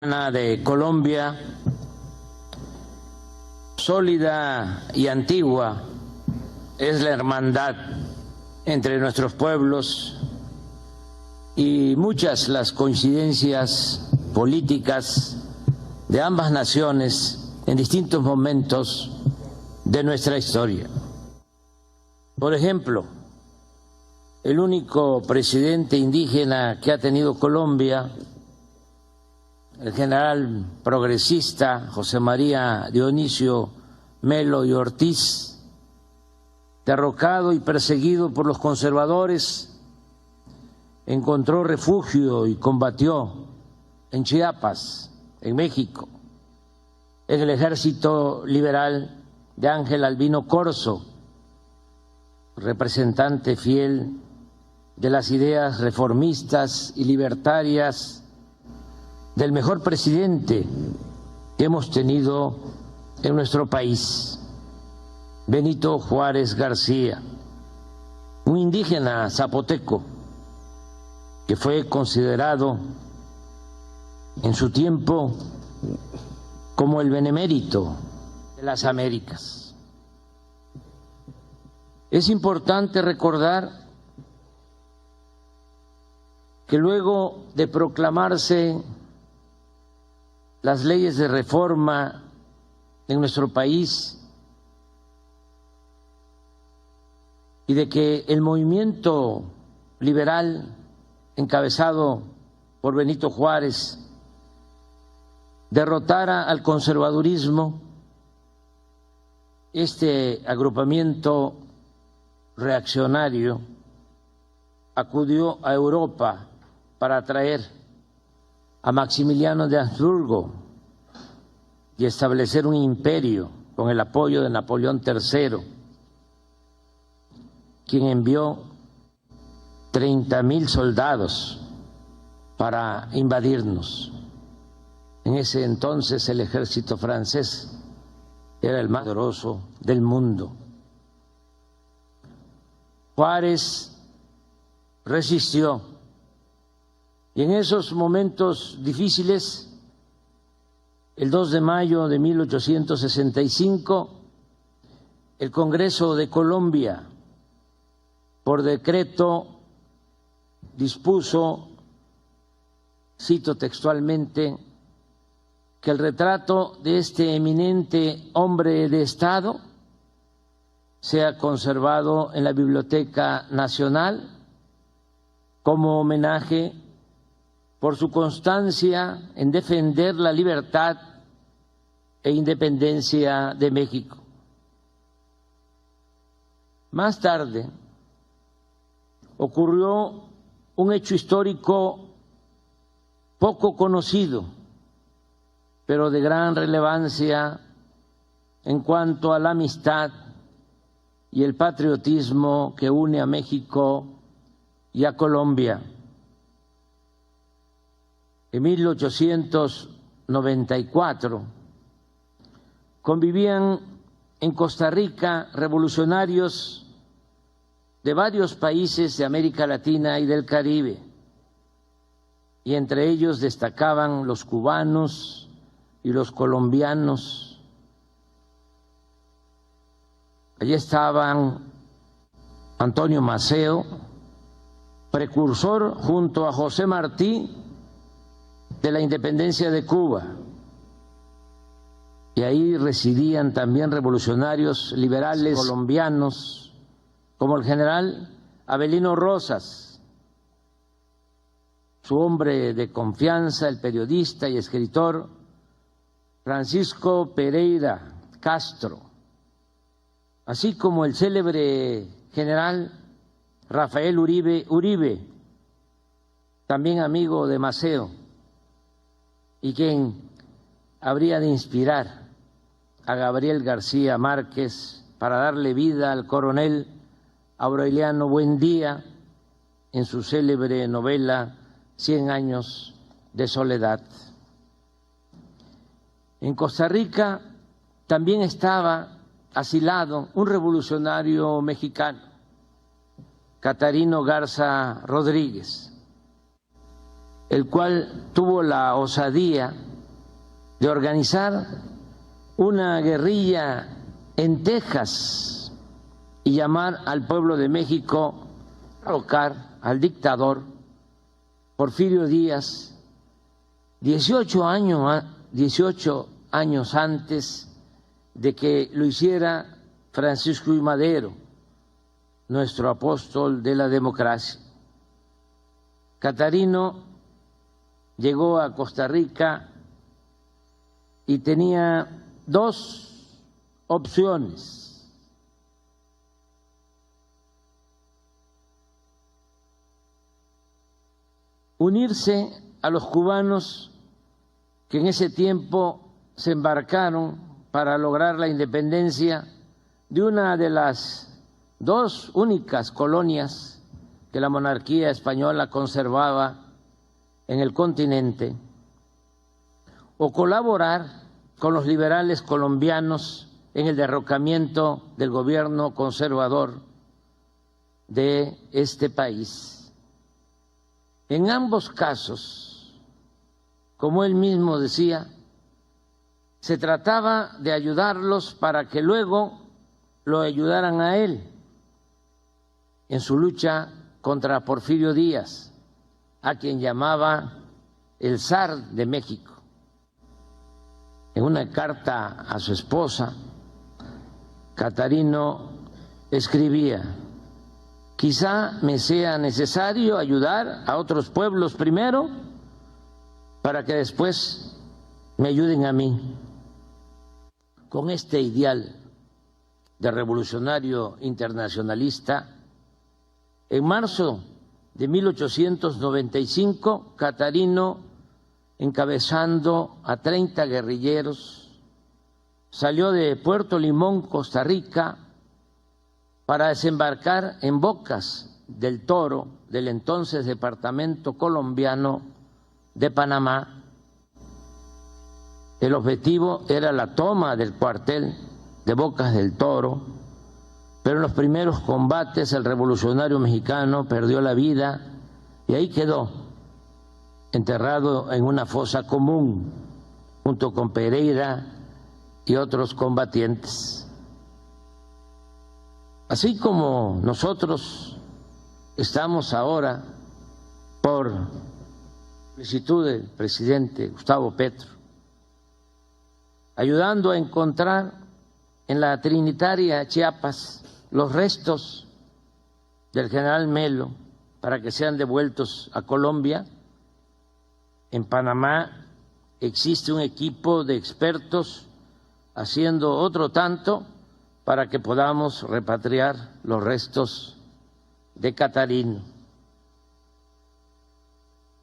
De Colombia, sólida y antigua, es la hermandad entre nuestros pueblos y muchas las coincidencias políticas de ambas naciones en distintos momentos de nuestra historia. Por ejemplo, el único presidente indígena que ha tenido Colombia, el general progresista José María Dionisio Melo y Ortiz, derrocado y perseguido por los conservadores, encontró refugio y combatió en Chiapas, en México, en el ejército liberal de Ángel Albino Corzo, representante fiel de las ideas reformistas y libertarias del mejor presidente que hemos tenido en nuestro país, Benito Juárez García, un indígena zapoteco que fue considerado en su tiempo como el benemérito de las Américas. Es importante recordar que luego de proclamarse las leyes de reforma en nuestro país y de que el movimiento liberal encabezado por Benito Juárez derrotara al conservadurismo, este agrupamiento reaccionario acudió a Europa para traer a Maximiliano de Habsburgo y establecer un imperio con el apoyo de Napoleón III, quien envió 30,000 soldados para invadirnos. En ese entonces el ejército francés era el más poderoso del mundo. Juárez resistió. Y en esos momentos difíciles, el 2 de mayo de 1865, el Congreso de Colombia, por decreto, dispuso, cito textualmente, que el retrato de este eminente hombre de Estado sea conservado en la Biblioteca Nacional como homenaje por su constancia en defender la libertad e independencia de México. Más tarde ocurrió un hecho histórico poco conocido, pero de gran relevancia en cuanto a la amistad y el patriotismo que une a México y a Colombia. En 1894 convivían en Costa Rica revolucionarios de varios países de América Latina y del Caribe, y entre ellos destacaban los cubanos y los colombianos. Allí estaban Antonio Maceo, precursor junto a José Martí de la independencia de Cuba, y ahí residían también revolucionarios liberales colombianos como el general Avelino Rosas, su hombre de confianza, el periodista y escritor Francisco Pereira Castro, así como el célebre general Rafael Uribe, también amigo de Maceo, y quien habría de inspirar a Gabriel García Márquez para darle vida al coronel Aureliano Buendía en su célebre novela 100 años de soledad. En Costa Rica también estaba asilado un revolucionario mexicano, Catarino Garza Rodríguez, el cual tuvo la osadía de organizar una guerrilla en Texas y llamar al pueblo de México a derrocar al dictador Porfirio Díaz 18 años antes de que lo hiciera Francisco I. Madero, nuestro apóstol de la democracia. Catarino llegó a Costa Rica y tenía dos opciones: unirse a los cubanos que en ese tiempo se embarcaron para lograr la independencia de una de las dos únicas colonias que la monarquía española conservaba en el continente, o colaborar con los liberales colombianos en el derrocamiento del gobierno conservador de este país. En ambos casos, como él mismo decía, se trataba de ayudarlos para que luego lo ayudaran a él en su lucha contra Porfirio Díaz, a quien llamaba el zar de México. En una carta a su esposa, Catarino escribía: quizá me sea necesario ayudar a otros pueblos primero para que después me ayuden a mí. Con este ideal de revolucionario internacionalista, en marzo de 1895, Catarino, encabezando a 30 guerrilleros, salió de Puerto Limón, Costa Rica, para desembarcar en Bocas del Toro, del entonces departamento colombiano de Panamá. El objetivo era la toma del cuartel de Bocas del Toro, pero en los primeros combates el revolucionario mexicano perdió la vida y ahí quedó, enterrado en una fosa común junto con Pereira y otros combatientes. Así como nosotros estamos ahora, por solicitud del presidente Gustavo Petro, ayudando a encontrar en la Trinitaria Chiapas los restos del general Melo para que sean devueltos a Colombia, en Panamá existe un equipo de expertos haciendo otro tanto para que podamos repatriar los restos de Catarino.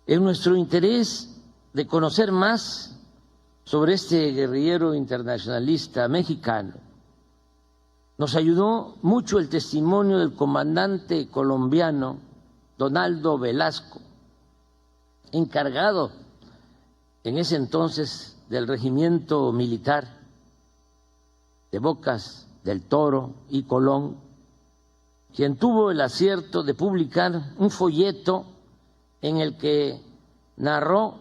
En nuestro interés de conocer más sobre este guerrillero internacionalista mexicano, nos ayudó mucho el testimonio del comandante colombiano Donaldo Velasco, encargado en ese entonces del regimiento militar de Bocas del Toro y Colón, quien tuvo el acierto de publicar un folleto en el que narró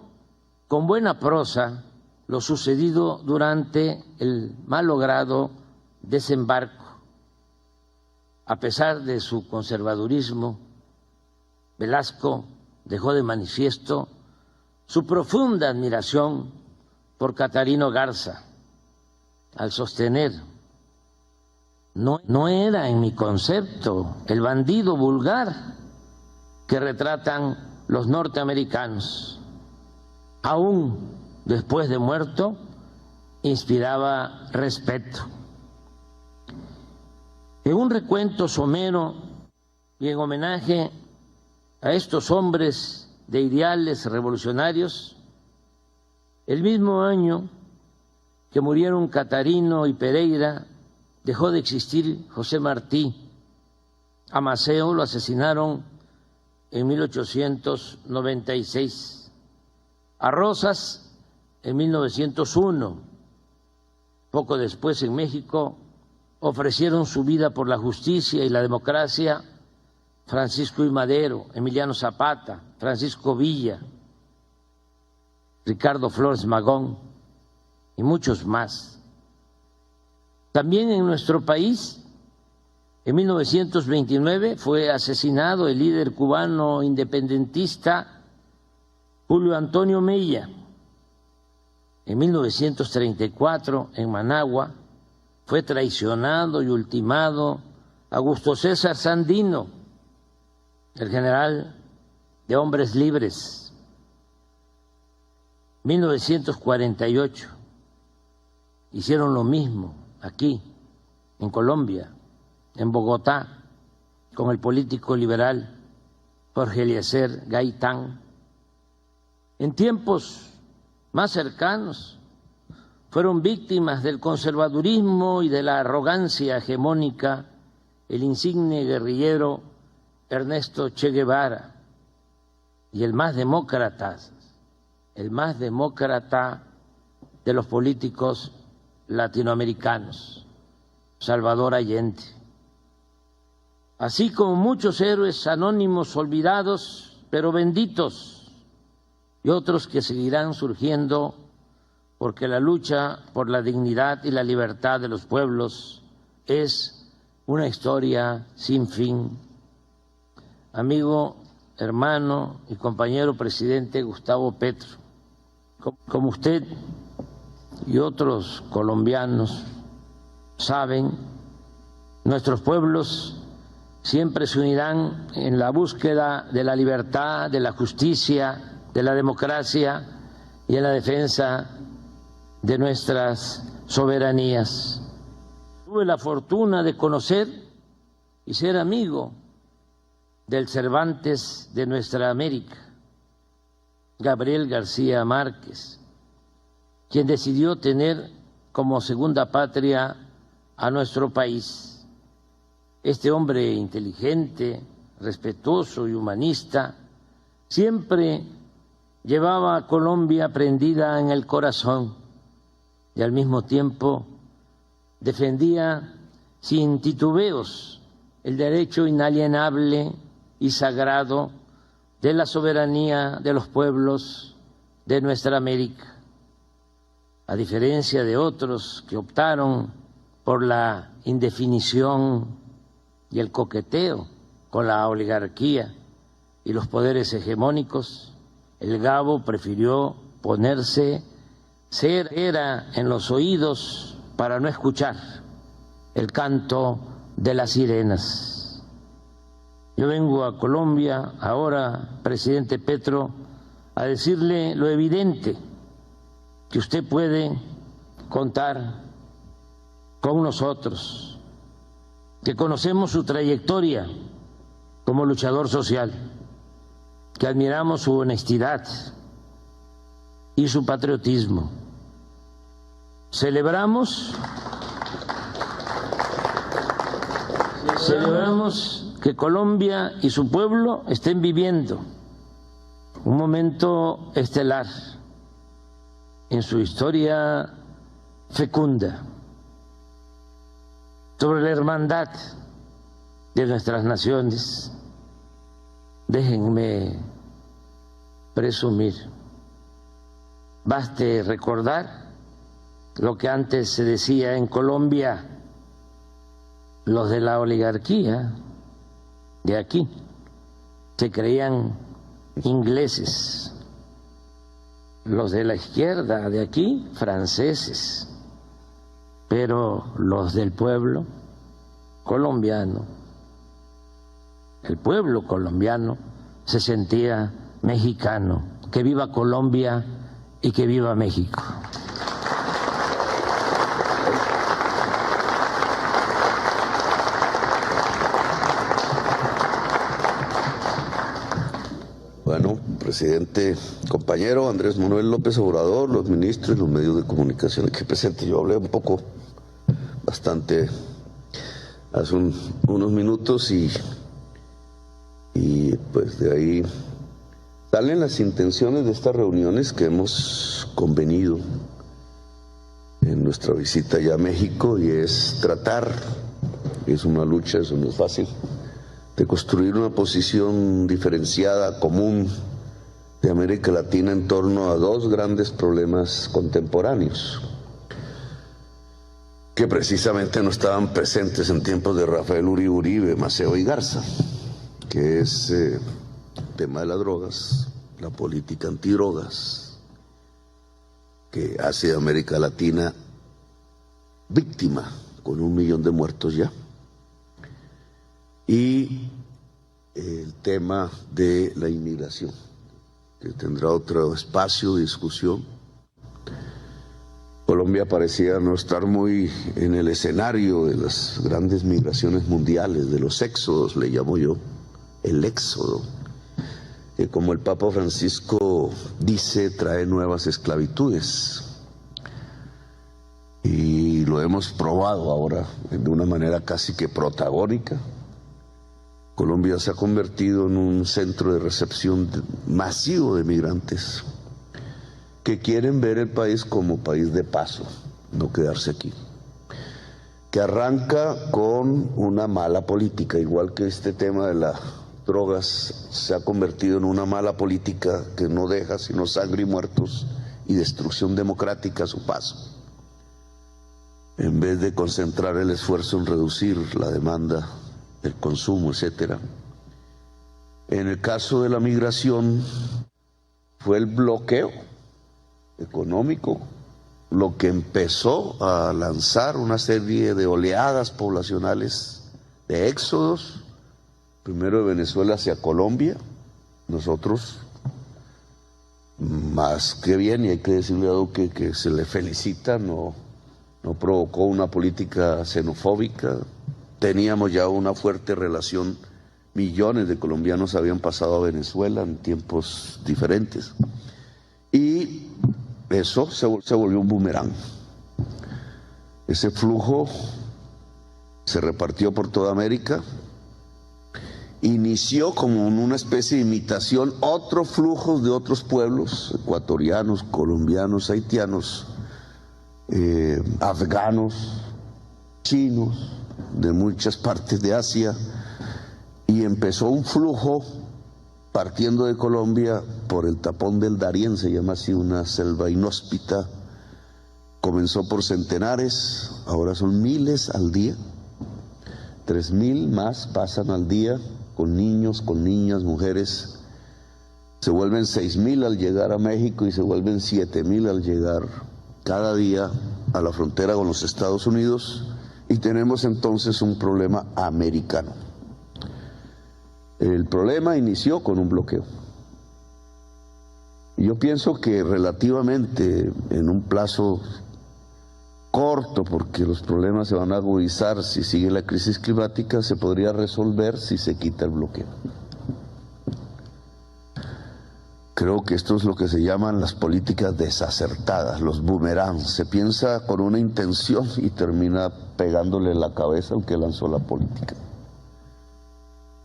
con buena prosa lo sucedido durante el malogrado desembarco. A pesar de su conservadurismo, Velasco dejó de manifiesto su profunda admiración por Catarino Garza, al sostener: no era en mi concepto el bandido vulgar que retratan los norteamericanos. Aún después de muerto, inspiraba respeto. En un recuento somero y en homenaje a estos hombres de ideales revolucionarios, el mismo año que murieron Catarino y Pereira, dejó de existir José Martí. A Maceo lo asesinaron en 1896, a Rosas en 1901. Poco después, en México, ofrecieron su vida por la justicia y la democracia Francisco I. Madero, Emiliano Zapata, Francisco Villa, Ricardo Flores Magón y muchos más. También en nuestro país, en 1929 fue asesinado el líder cubano independentista Julio Antonio Mella. En 1934, en Managua, fue traicionado y ultimado Augusto César Sandino, el general de Hombres Libres. 1948, hicieron lo mismo aquí, en Colombia, en Bogotá, con el político liberal Jorge Eliezer Gaitán. En tiempos más cercanos fueron víctimas del conservadurismo y de la arrogancia hegemónica el insigne guerrillero Ernesto Che Guevara y el más demócrata de los políticos latinoamericanos, Salvador Allende. Así como muchos héroes anónimos olvidados, pero benditos, y otros que seguirán surgiendo porque la lucha por la dignidad y la libertad de los pueblos es una historia sin fin. Amigo, hermano y compañero presidente Gustavo Petro, como usted y otros colombianos saben, nuestros pueblos siempre se unirán en la búsqueda de la libertad, de la justicia, de la democracia y en la defensa de nuestras soberanías. Tuve la fortuna de conocer y ser amigo del Cervantes de nuestra América, Gabriel García Márquez, quien decidió tener como segunda patria a nuestro país. Este hombre inteligente, respetuoso y humanista siempre llevaba a Colombia prendida en el corazón y al mismo tiempo defendía sin titubeos el derecho inalienable y sagrado de la soberanía de los pueblos de nuestra América. A diferencia de otros que optaron por la indefinición y el coqueteo con la oligarquía y los poderes hegemónicos, el Gabo prefirió ponerse cera en los oídos para no escuchar el canto de las sirenas. Yo vengo a Colombia ahora, presidente Petro, a decirle lo evidente, que usted puede contar con nosotros, que conocemos su trayectoria como luchador social, que admiramos su honestidad y su patriotismo. Celebramos que Colombia y su pueblo estén viviendo un momento estelar en su historia fecunda, sobre la hermandad de nuestras naciones. Déjenme presumir, baste recordar lo que antes se decía en Colombia: los de la oligarquía de aquí se creían ingleses, los de la izquierda de aquí franceses, pero los del pueblo colombiano, el pueblo colombiano se sentía mexicano. Que viva Colombia y que viva México. Bueno, presidente, compañero Andrés Manuel López Obrador, los ministros y los medios de comunicación aquí presentes. Yo hablé bastante hace unos minutos y pues de ahí salen las intenciones de estas reuniones que hemos convenido en nuestra visita ya a México, y es tratar, es una lucha, eso no es fácil, de construir una posición diferenciada, común, de América Latina en torno a dos grandes problemas contemporáneos. que precisamente no estaban presentes en tiempos de Rafael Uribe, Maceo y Garza, que es el tema de las drogas, la política antidrogas, que hace a América Latina víctima, con 1 millón de muertos ya, y el tema de la inmigración, que tendrá otro espacio de discusión. Colombia parecía no estar muy en el escenario de las grandes migraciones mundiales, de los éxodos, le llamo yo, el éxodo, que como el Papa Francisco dice, trae nuevas esclavitudes. Y lo hemos probado ahora de una manera casi que protagónica. Colombia se ha convertido en un centro de recepción masivo de migrantes que quieren ver el país como país de paso, no quedarse aquí. Que arranca con una mala política, igual que este tema de las drogas se ha convertido en una mala política que no deja sino sangre y muertos y destrucción democrática a su paso. En vez de concentrar el esfuerzo en reducir la demanda, el consumo, etcétera. En el caso de la migración fue el bloqueo económico lo que empezó a lanzar una serie de oleadas poblacionales, de éxodos, primero de Venezuela hacia Colombia. Nosotros, más que bien, y hay que decirle a Duque que se le felicita, no provocó una política xenofóbica. Teníamos ya una fuerte relación, millones de colombianos habían pasado a Venezuela en tiempos diferentes. Y eso se volvió un boomerang. Ese flujo se repartió por toda América, inició como en una especie de imitación otros flujos de otros pueblos, ecuatorianos, colombianos, haitianos, afganos, chinos, de muchas partes de Asia, y empezó un flujo partiendo de Colombia por el tapón del Darién, se llama así, una selva inhóspita. Comenzó por centenares, ahora son miles al día, 3.000 más pasan al día, con niños, con niñas, mujeres. Se vuelven 6.000 al llegar a México y se vuelven 7.000 al llegar cada día a la frontera con los Estados Unidos, y tenemos entonces un problema americano. El problema inició con un bloqueo. Y yo pienso que relativamente en un plazo corto, porque los problemas se van a agudizar si sigue la crisis climática, se podría resolver si se quita el bloqueo. Creo que esto es lo que se llaman las políticas desacertadas, los boomerangs. Se piensa con una intención y termina pegándole en la cabeza al que lanzó la política.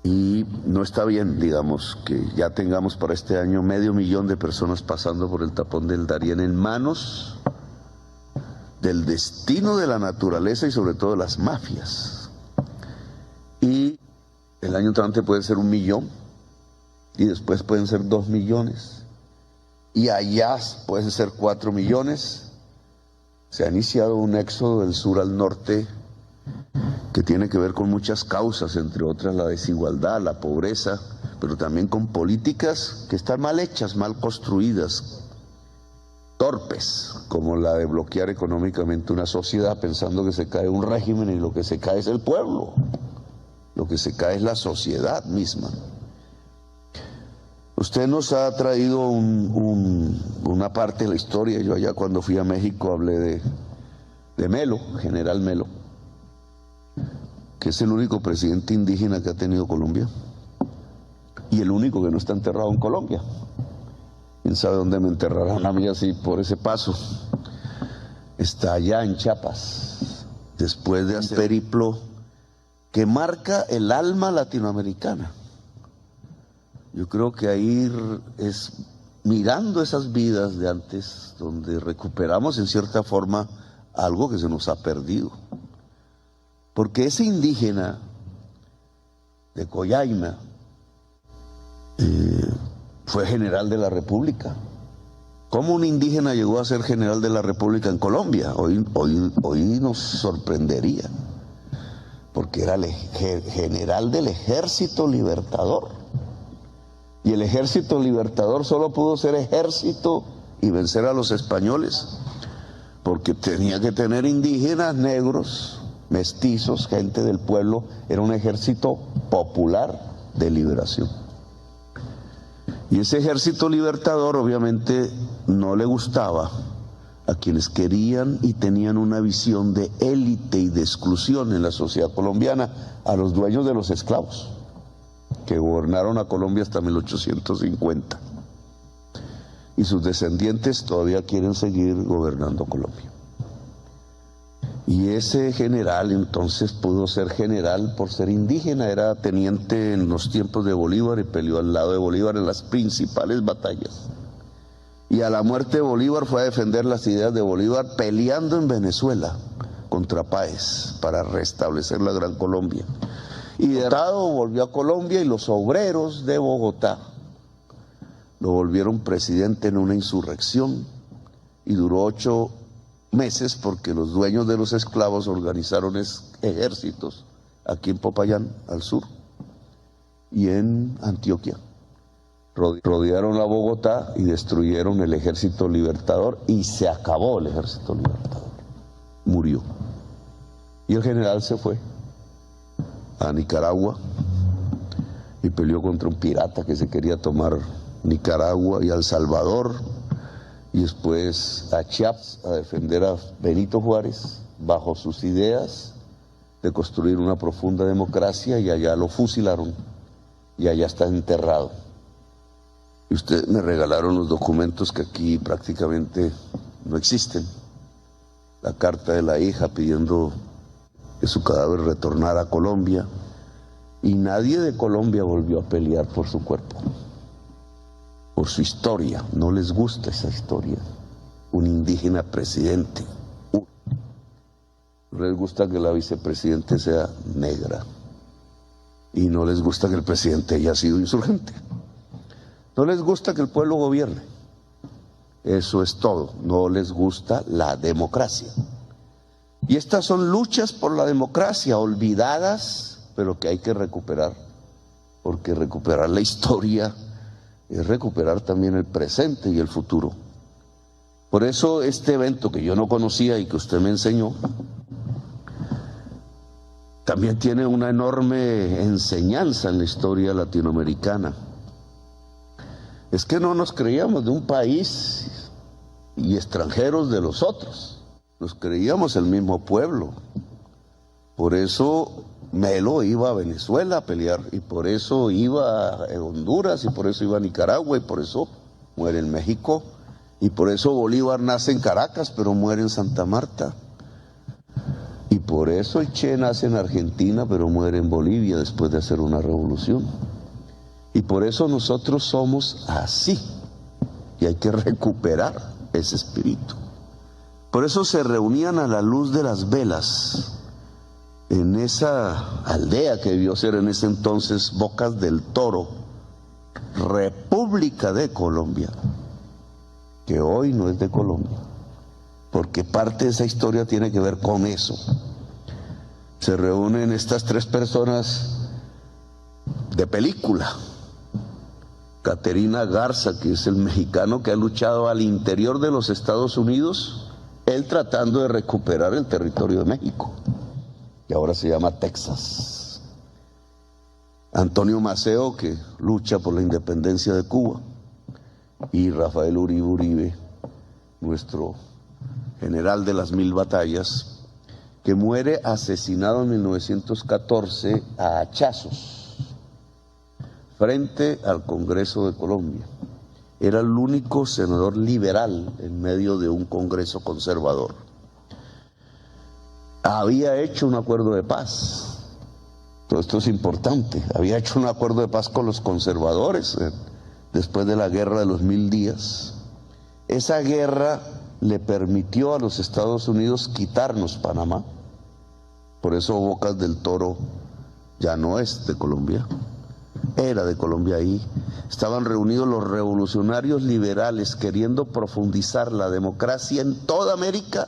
Y no está bien, digamos, que ya tengamos para este año 500.000 de personas pasando por el tapón del Darién en manos del destino de la naturaleza y sobre todo de las mafias. Y el año entrante puede ser 1 millón, y después pueden ser 2 millones, y allá pueden ser 4 millones. Se ha iniciado un éxodo del sur al norte que tiene que ver con muchas causas, entre otras la desigualdad, la pobreza, pero también con políticas que están mal hechas, mal construidas, torpes, como la de bloquear económicamente una sociedad pensando que se cae un régimen y lo que se cae es el pueblo, lo que se cae es la sociedad misma. Usted nos ha traído una parte de la historia. Yo allá cuando fui a México hablé de Melo, General Melo, que es el único presidente indígena que ha tenido Colombia y el único que no está enterrado en Colombia. ¿Quién sabe dónde me enterrarán a mí así por ese paso? Está allá en Chiapas, después de hacer un periplo que marca el alma latinoamericana. Yo creo que ahí es mirando esas vidas de antes donde recuperamos en cierta forma algo que se nos ha perdido. Porque ese indígena de Coyaima fue general de la República ¿Cómo un indígena llegó a ser general de la República en Colombia? Hoy nos sorprendería, porque era el general del Ejército Libertador. Y el Ejército Libertador solo pudo ser ejército y vencer a los españoles, porque tenía que tener indígenas, negros, mestizos, gente del pueblo. Era un ejército popular de liberación. Y ese ejército libertador obviamente no le gustaba a quienes querían y tenían una visión de élite y de exclusión en la sociedad colombiana, a los dueños de los esclavos, que gobernaron a Colombia hasta 1850. Y sus descendientes todavía quieren seguir gobernando Colombia. Y ese general entonces pudo ser general por ser indígena, era teniente en los tiempos de Bolívar y peleó al lado de Bolívar en las principales batallas. Y a la muerte de Bolívar fue a defender las ideas de Bolívar peleando en Venezuela contra Páez para restablecer la Gran Colombia. Y derrotado volvió a Colombia y los obreros de Bogotá lo volvieron presidente en una insurrección y duró 8 meses porque los dueños de los esclavos organizaron ejércitos aquí en Popayán, al sur, y en Antioquia. Rodearon a Bogotá y destruyeron el Ejército Libertador y se acabó el Ejército Libertador. Murió. Y el general se fue a Nicaragua y peleó contra un pirata que se quería tomar Nicaragua y a El Salvador, y después a Chiapas a defender a Benito Juárez bajo sus ideas de construir una profunda democracia, y allá lo fusilaron y allá está enterrado. Y ustedes me regalaron los documentos que aquí prácticamente no existen. La carta de la hija pidiendo que su cadáver retornara a Colombia, y nadie de Colombia volvió a pelear por su cuerpo, por su historia. No les gusta esa historia. Un indígena presidente. No les gusta que la vicepresidente sea negra, y no les gusta que el presidente haya sido insurgente. No les gusta que el pueblo gobierne. Eso es todo. No les gusta la democracia. Y estas son luchas por la democracia olvidadas, pero que hay que recuperar, porque recuperar la historia es recuperar también el presente y el futuro. Por eso este evento que yo no conocía y que usted me enseñó, también tiene una enorme enseñanza en la historia latinoamericana. Es que no nos creíamos de un país y extranjeros de los otros, nos creíamos el mismo pueblo. Por eso Melo iba a Venezuela a pelear, y por eso iba a Honduras, y por eso iba a Nicaragua, y por eso muere en México, y por eso Bolívar nace en Caracas pero muere en Santa Marta, y por eso el Che nace en Argentina pero muere en Bolivia después de hacer una revolución. Y por eso nosotros somos así, y hay que recuperar ese espíritu. Por eso se reunían a la luz de las velas en esa aldea que debió ser en ese entonces Bocas del Toro, República de Colombia, que hoy no es de Colombia, porque parte de esa historia tiene que ver con eso. Se reúnen estas 3 personas de película. Caterina Garza, que es el mexicano que ha luchado al interior de los Estados Unidos, él tratando de recuperar el territorio de México, que ahora se llama Texas. Antonio Maceo, que lucha por la independencia de Cuba, y Rafael Uribe Uribe, nuestro general de las 1000 batallas, que muere asesinado en 1914 a hachazos frente al Congreso de Colombia. Era el único senador liberal en medio de un Congreso conservador. Había hecho un acuerdo de paz. Todo esto es importante. Había hecho un acuerdo de paz con los conservadores después de la Guerra de los 1000 días. Esa guerra le permitió a los Estados Unidos quitarnos Panamá. Por eso Bocas del Toro ya no es de Colombia. era de Colombia ahí. Estaban reunidos los revolucionarios liberales queriendo profundizar la democracia en toda América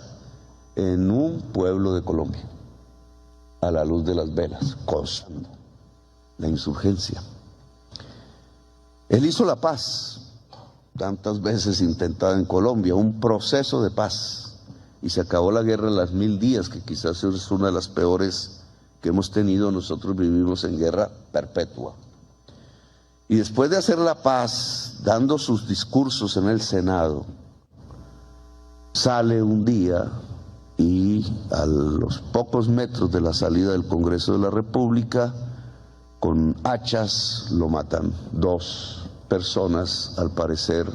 en un pueblo de Colombia, a la luz de las velas, gozando la insurgencia. Él hizo la paz, tantas veces intentada en Colombia, un proceso de paz, y se acabó la guerra en las 1000 días, que quizás es una de las peores que hemos tenido. Nosotros vivimos en guerra perpetua. Y después de hacer la paz, dando sus discursos en el Senado, sale un día y a los pocos metros de la salida del Congreso de la República, con hachas lo matan. 2 personas, al parecer,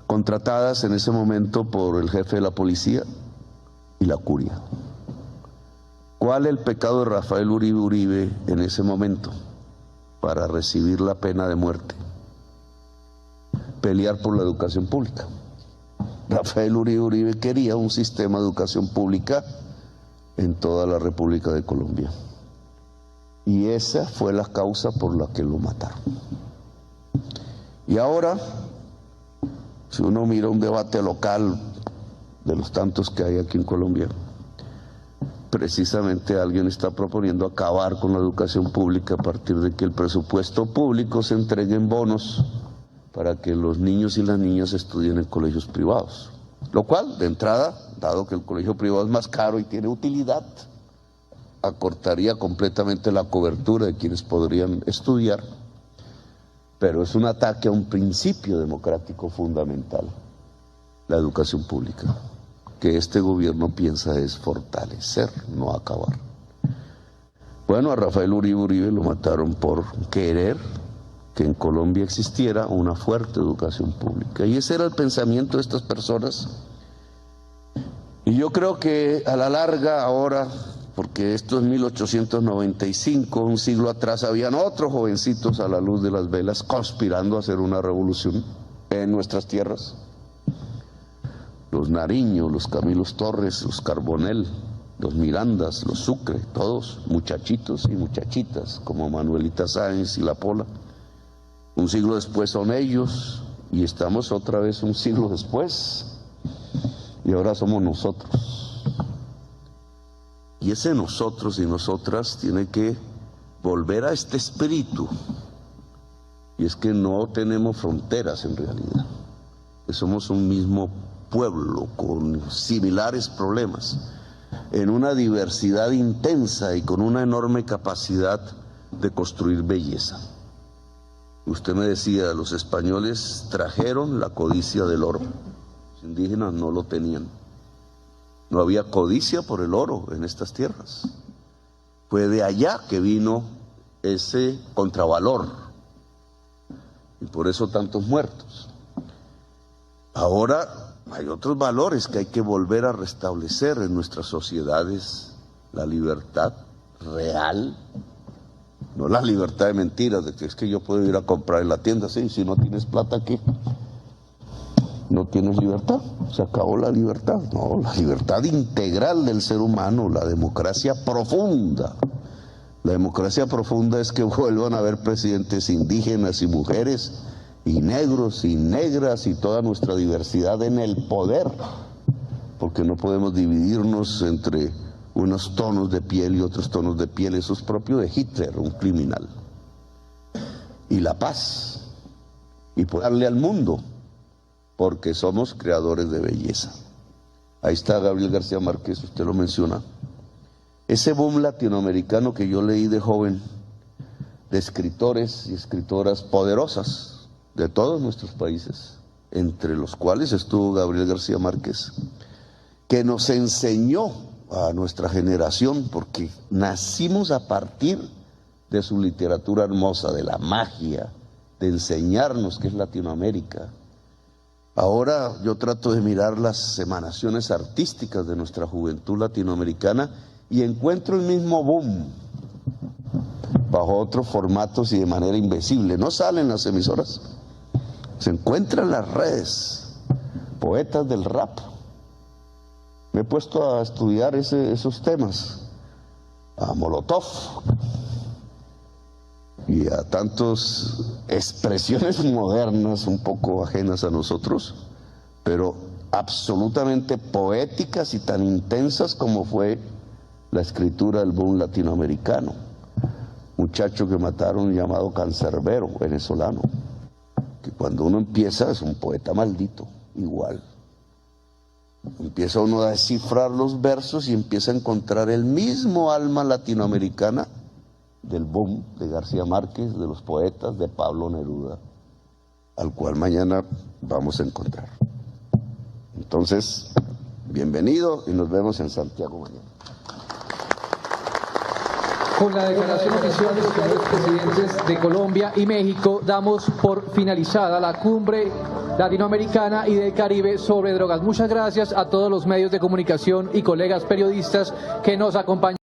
contratadas en ese momento por el jefe de la policía y la curia. ¿Cuál el pecado de Rafael Uribe Uribe en ese momento para recibir la pena de muerte? Pelear por la educación pública. Rafael Uribe Uribe quería un sistema de educación pública en toda la República de Colombia. Y esa fue la causa por la que lo mataron. Y ahora, si uno mira un debate local de los tantos que hay aquí en Colombia, precisamente alguien está proponiendo acabar con la educación pública a partir de que el presupuesto público se entregue en bonos para que los niños y las niñas estudien en colegios privados. Lo cual, de entrada, dado que el colegio privado es más caro y tiene utilidad, acortaría completamente la cobertura de quienes podrían estudiar, pero es un ataque a un principio democrático fundamental, la educación pública, que este gobierno piensa es fortalecer, no acabar. Bueno, a Rafael Uribe Uribe lo mataron por querer que en Colombia existiera una fuerte educación pública, y ese era el pensamiento de estas personas. Y yo creo que a la larga ahora, porque esto es 1895, un siglo atrás habían otros jovencitos a la luz de las velas conspirando a hacer una revolución en nuestras tierras. Los Nariño, los Camilos Torres, los Carbonell, los Mirandas, los Sucre, todos muchachitos y muchachitas como Manuelita Sáenz y La Pola. Un siglo después son ellos y estamos otra vez un siglo después y ahora somos nosotros. Y ese nosotros y nosotras tiene que volver a este espíritu, y es que no tenemos fronteras en realidad, que somos un mismo pueblo con similares problemas, en una diversidad intensa y con una enorme capacidad de construir belleza. Usted me decía, los españoles trajeron la codicia del oro, los indígenas no lo tenían. No había codicia por el oro en estas tierras. Fue de allá que vino ese contravalor, y por eso tantos muertos. Ahora hay otros valores que hay que volver a restablecer en nuestras sociedades: la libertad real, no la libertad de mentiras, de que es que yo puedo ir a comprar en la tienda, sí, si no tienes plata aquí, no tienes libertad, se acabó la libertad. No, la libertad integral del ser humano, la democracia profunda. La democracia profunda es que vuelvan a haber presidentes indígenas y mujeres, y negros y negras, y toda nuestra diversidad en el poder, porque no podemos dividirnos entre unos tonos de piel y otros tonos de piel. Eso es propio de Hitler, un criminal. Y la paz, y por darle al mundo, porque somos creadores de belleza. Ahí está Gabriel García Márquez, usted lo menciona. Ese boom latinoamericano que yo leí de joven, de escritores y escritoras poderosas de todos nuestros países, entre los cuales estuvo Gabriel García Márquez, que nos enseñó a nuestra generación, porque nacimos a partir de su literatura hermosa, de la magia, de enseñarnos qué es Latinoamérica. Ahora yo trato de mirar las emanaciones artísticas de nuestra juventud latinoamericana y encuentro el mismo boom, bajo otros formatos y de manera invisible. No salen las emisoras, se encuentran en las redes, poetas del rap. Me he puesto a estudiar esos temas, a Molotov, y a tantas expresiones modernas un poco ajenas a nosotros, pero absolutamente poéticas y tan intensas como fue la escritura del boom latinoamericano. Muchacho que mataron llamado Cancerbero, venezolano, que cuando uno empieza es un poeta maldito, igual. Empieza uno a descifrar los versos y empieza a encontrar el mismo alma latinoamericana del boom de García Márquez, de los poetas, de Pablo Neruda, al cual mañana vamos a encontrar. Entonces, bienvenido y nos vemos en Santiago mañana. Con la declaración oficial de los señores presidentes de Colombia y México, damos por finalizada la cumbre latinoamericana y del Caribe sobre drogas. Muchas gracias a todos los medios de comunicación y colegas periodistas que nos acompañan.